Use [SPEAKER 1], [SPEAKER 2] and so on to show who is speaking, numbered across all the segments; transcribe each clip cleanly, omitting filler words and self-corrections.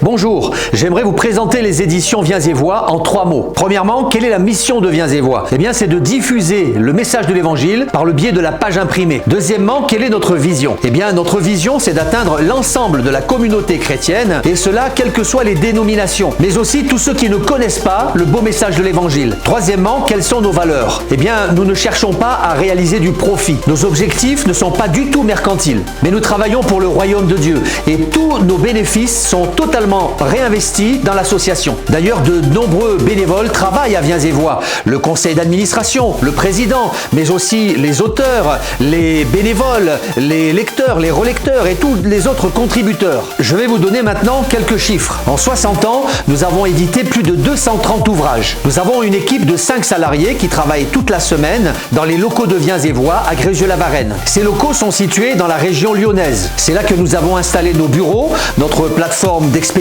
[SPEAKER 1] Bonjour, j'aimerais vous présenter les éditions Viens et Vois en 3 mots. Premièrement, quelle est la mission de Viens et Vois? Eh bien, c'est de diffuser le message de l'Évangile par le biais de la page imprimée. Deuxièmement, quelle est notre vision? Eh bien, notre vision, c'est d'atteindre l'ensemble de la communauté chrétienne, et cela, quelles que soient les dénominations, mais aussi tous ceux qui ne connaissent pas le beau message de l'Évangile. Troisièmement, quelles sont nos valeurs? Eh bien, nous ne cherchons pas à réaliser du profit. Nos objectifs ne sont pas du tout mercantiles, mais nous travaillons pour le royaume de Dieu, et tous nos bénéfices sont totalement réinvestis dans l'association. D'ailleurs, de nombreux bénévoles travaillent à Viens et Vois. Le conseil d'administration, le président, mais aussi les auteurs, les bénévoles, les lecteurs, les relecteurs et tous les autres contributeurs. Je vais vous donner maintenant quelques chiffres. En 60 ans, nous avons édité plus de 230 ouvrages. Nous avons une équipe de 5 salariés qui travaillent toute la semaine dans les locaux de Viens et Vois à Grézieux-la-Varenne. Ces locaux sont situés dans la région lyonnaise. C'est là que nous avons installé nos bureaux, notre plateforme d'expédition,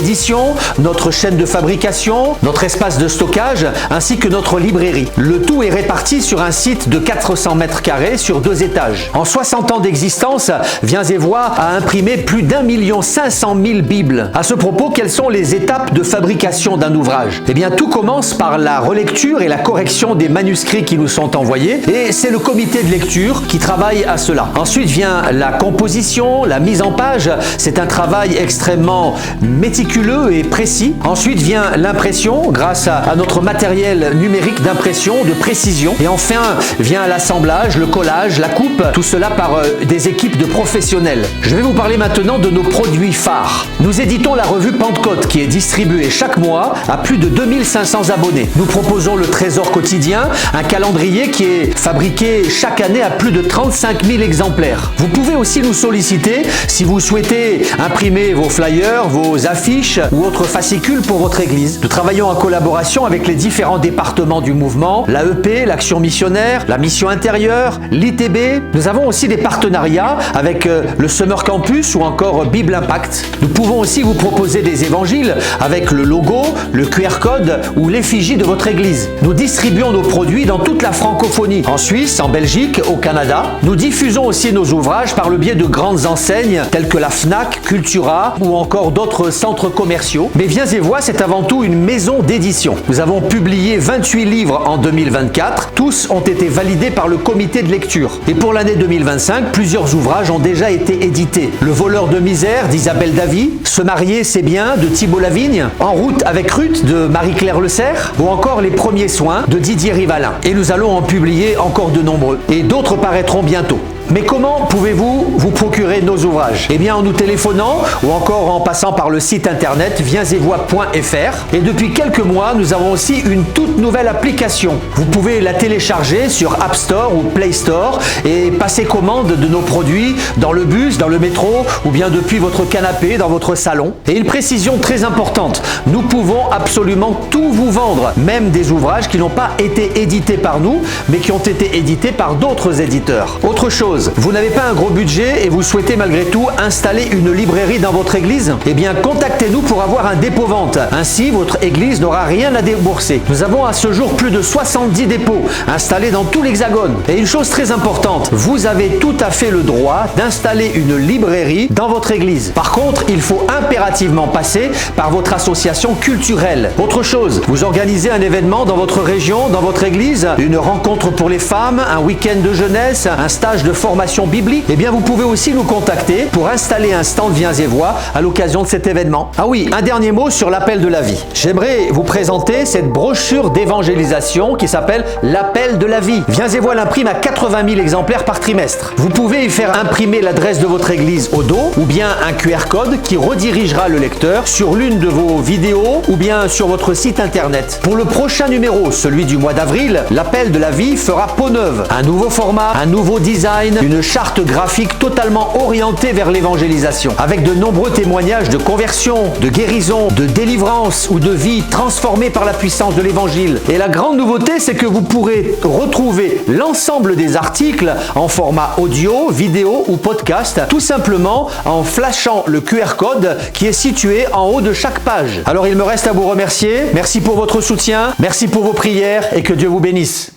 [SPEAKER 1] notre chaîne de fabrication, notre espace de stockage, ainsi que notre librairie. Le tout est réparti sur un site de 400 mètres carrés sur 2 étages. En 60 ans d'existence, Viens et Vois a imprimé plus d'1 500 000 Bibles. À ce propos, quelles sont les étapes de fabrication d'un ouvrage? Eh bien, tout commence par la relecture et la correction des manuscrits qui nous sont envoyés, et c'est le comité de lecture qui travaille à cela. Ensuite vient la composition, la mise en page. C'est un travail extrêmement méticuleux et précis. Ensuite vient l'impression grâce à notre matériel numérique d'impression de précision. Et enfin vient l'assemblage, le collage, la coupe, tout cela par des équipes de professionnels. Je vais vous parler maintenant de nos produits phares. Nous éditons la revue Pentecôte qui est distribuée chaque mois à plus de 2500 abonnés. Nous proposons le Trésor quotidien, un calendrier qui est fabriqué chaque année à plus de 35 000 exemplaires. Vous pouvez aussi nous solliciter si vous souhaitez imprimer vos flyers, vos affiches ou autres fascicules pour votre église. Nous travaillons en collaboration avec les différents départements du mouvement, l'AEP, l'Action missionnaire, la mission intérieure, l'ITB. Nous avons aussi des partenariats avec le Summer Campus ou encore Bible Impact. Nous pouvons aussi vous proposer des évangiles avec le logo, le QR code ou l'effigie de votre église. Nous distribuons nos produits dans toute la francophonie, en Suisse, en Belgique, au Canada. Nous diffusons aussi nos ouvrages par le biais de grandes enseignes telles que la Fnac, Cultura ou encore d'autres centres commerciaux. Mais Viens et Vois, c'est avant tout une maison d'édition. Nous avons publié 28 livres en 2024. Tous ont été validés par le comité de lecture. Et pour l'année 2025, plusieurs ouvrages ont déjà été édités. Le voleur de misère d'Isabelle Davy, Se marier c'est bien de Thibault Lavigne, En route avec Ruth de Marie-Claire Le Cerf, ou encore Les premiers soins de Didier Rivalin. Et nous allons en publier encore de nombreux. Et d'autres paraîtront bientôt. Mais comment pouvez-vous vous procurer nos ouvrages? Eh bien en nous téléphonant ou encore en passant par le site internet viensetvoix.fr. Et depuis quelques mois, nous avons aussi une toute nouvelle application. Vous pouvez la télécharger sur App Store ou Play Store et passer commande de nos produits dans le bus, dans le métro ou bien depuis votre canapé, dans votre salon. Et une précision très importante, nous pouvons absolument tout vous vendre, même des ouvrages qui n'ont pas été édités par nous, mais qui ont été édités par d'autres éditeurs. Autre chose, vous n'avez pas un gros budget et vous souhaitez malgré tout installer une librairie dans votre église? Eh bien, contactez-nous pour avoir un dépôt-vente. Ainsi, votre église n'aura rien à débourser. Nous avons à ce jour plus de 70 dépôts installés dans tout l'Hexagone. Et une chose très importante, vous avez tout à fait le droit d'installer une librairie dans votre église. Par contre, il faut impérativement passer par votre association culturelle. Autre chose, vous organisez un événement dans votre région, dans votre église, une rencontre pour les femmes, un week-end de jeunesse, un stage de formation biblique, eh bien vous pouvez aussi nous contacter pour installer un stand Viens et Vois à l'occasion de cet événement. Ah oui, un dernier mot sur l'appel de la vie. J'aimerais vous présenter cette brochure d'évangélisation qui s'appelle l'appel de la vie. Viens et Vois l'imprime à 80 000 exemplaires par trimestre. Vous pouvez y faire imprimer l'adresse de votre église au dos ou bien un QR code qui redirigera le lecteur sur l'une de vos vidéos ou bien sur votre site internet. Pour le prochain numéro, celui du mois d'avril, l'appel de la vie fera peau neuve. Un nouveau format, un nouveau design, une charte graphique totalement orientée vers l'évangélisation, avec de nombreux témoignages de conversion, de guérison, de délivrance ou de vie transformée par la puissance de l'évangile. Et la grande nouveauté, c'est que vous pourrez retrouver l'ensemble des articles en format audio, vidéo ou podcast, tout simplement en flashant le QR code qui est situé en haut de chaque page. Alors il me reste à vous remercier. Merci pour votre soutien, merci pour vos prières et que Dieu vous bénisse.